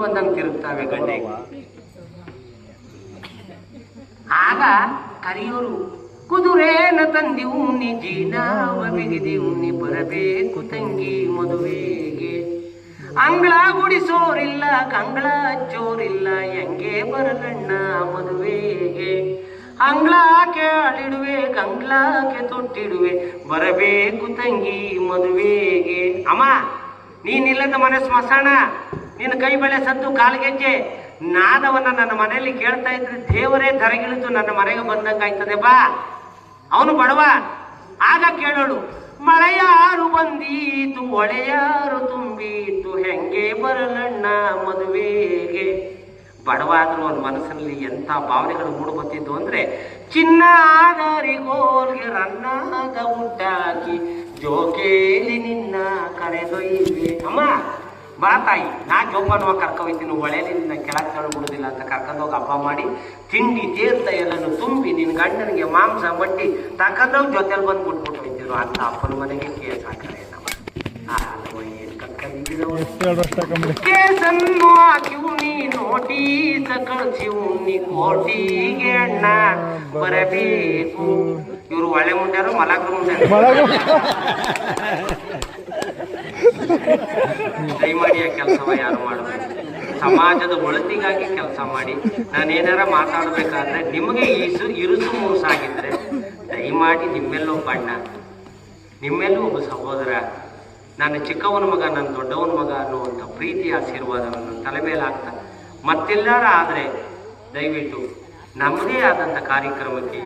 ಬಂದಂಗೆ ತಿರುಗ್ತಾವೆ ಗಂಟೆಗೆ. ಆಗ ಕರಿಯೋರು ಕುದುರೆನ ತಂದಿವು ನೀ ಜೀನಾವ ಬಿಗಿದಿವು ನೀ ಬರಬೇಕು ತಂಗಿ ಮದುವೆಗೆ. ಅಂಗಳ ಗುಡಿಸೋರಿಲ್ಲ ಕಂಗಳ ಹಚ್ಚೋರಿಲ್ಲ ಹೆಂಗೆ ಬರಲಣ್ಣ ಮದುವೆಗೆ. ಅಂಗ್ಳಾಕೆ ಅಳಿಡುವೆ ಗಂಗ್ಲಾಕೆ ತೊಟ್ಟಿಡುವೆ ಬರಬೇಕು ತಂಗಿ ಮದುವೆಗೆ. ಅಮ್ಮ ನೀನಿಲ್ಲದ ಮನೆ ಸ್ಮಶಾನ, ನಿನ್ನ ಕೈ ಬಳೆ ಸದ್ದು ಕಾಲ್ಗೆಜ್ಜೆ ನಾದವನ್ನ ನನ್ನ ಮನೆಯಲ್ಲಿ ಕೇಳ್ತಾ ಇದ್ರೆ ದೇವರೇ ಧರೆಗಿಳಿದು ನನ್ನ ಮನೆಗೆ ಬಂದಂಗಾಯ್ತದೆ. ಬಾ ಅವನು ಬಡವ. ಆಗ ಕೇಳೋಳು ಮಳೆಯಾರು ಬಂದೀತು ಹೊಳೆಯಾರು ತುಂಬೀತು ಹೆಂಗೆ ಬರಲಣ್ಣ ಮದುವೆಗೆ. ಬಡವಾದ್ರೂ ಅವನ ಮನಸ್ಸಿನಲ್ಲಿ ಎಂಥ ಭಾವನೆಗಳು ಮೂಡುಬತ್ತಿದ್ದು ಅಂದ್ರೆ ಚಿನ್ನ ಆದರಿಗೋಲ್ಗೆ ರನ್ನಾಗ ಉಂಟಾಕಿ ಜೋಕೇಲಿ ನಿನ್ನ ಕರೆದೊಯ್ವೆ. ಅಮ್ಮ ಬಾ ತಾಯಿ, ನಾ ಜೋಪಾನವ ಕರ್ಕೊಯ್ತೀನಿ, ಹೊಳೆಯಲ್ಲಿ ನಿನ್ನ ಕೆಳಗೆ ತಳ್ಳು ಬಿಡುದಿಲ್ಲ ಅಂತ ಕರ್ಕೊಂಡೋಗಿ ಹಬ್ಬ ಮಾಡಿ ತಿಂಡಿ ತೀರ್ಥ ಎಲ್ಲನೂ ತುಂಬಿ ನಿನ್ನ ಗಂಡನಿಗೆ ಮಾಂಸ ಮಟ್ಟಿ ತಕ್ಕಂದೋಗಿ ಜೊತೆಲಿ ಬಂದು ಬಿಟ್ಬಿಟ್ಟು ಹೋಯ್ತಿರು ಅಂತ ಅಪ್ಪನ ಮನೆಗೆ ಕೇಸ್ ಹಾಕರೆ ಕೇಸನ್ನು ಹಾಕಿವು ನೀ ನೋಟೀಸ ಕಳಿಸಿವು ನೀ ಕೋಟಿಗೆ ಅಣ್ಣ ಬರಬೇಕು. ಇವರು ಒಳ್ಳೆ ಮುಂಡ್ಯಾರು ಮಲಗ್ರ ಮುಂಡ್ಯಾರು. ದಯಮಾಡಿ ಆ ಕೆಲಸವ ಯಾರು ಮಾಡಬೇಕು. ಸಮಾಜದ ಒಳತಿಗಾಗಿ ಕೆಲಸ ಮಾಡಿ. ನಾನೇನಾರ ಮಾತಾಡಬೇಕಾದ್ರೆ ನಿಮಗೆ ಇರುಸು ಮೂಸಾಗಿದ್ರೆ ದಯಮಾಡಿ ನಿಮ್ಮೆಲ್ಲೊಬ್ಬ ಅಣ್ಣ, ನಿಮ್ಮೆಲ್ಲೂ ಒಬ್ಬ ಸಹೋದರ, ನನ್ನ ಚಿಕ್ಕವನ ಮಗ ನನ್ನ ದೊಡ್ಡವನ ಮಗ ಅನ್ನುವಂಥ ಪ್ರೀತಿ ಆಶೀರ್ವಾದ ನನ್ನ ತಲೆ ಮೇಲೆ ಆಗ್ತಾ ಮತ್ತೆಲ್ಲಾರ ಆದರೆ ದಯವಿಟ್ಟು ನಮ್ಮದೇ ಆದಂಥ ಕಾರ್ಯಕ್ರಮಕ್ಕೆ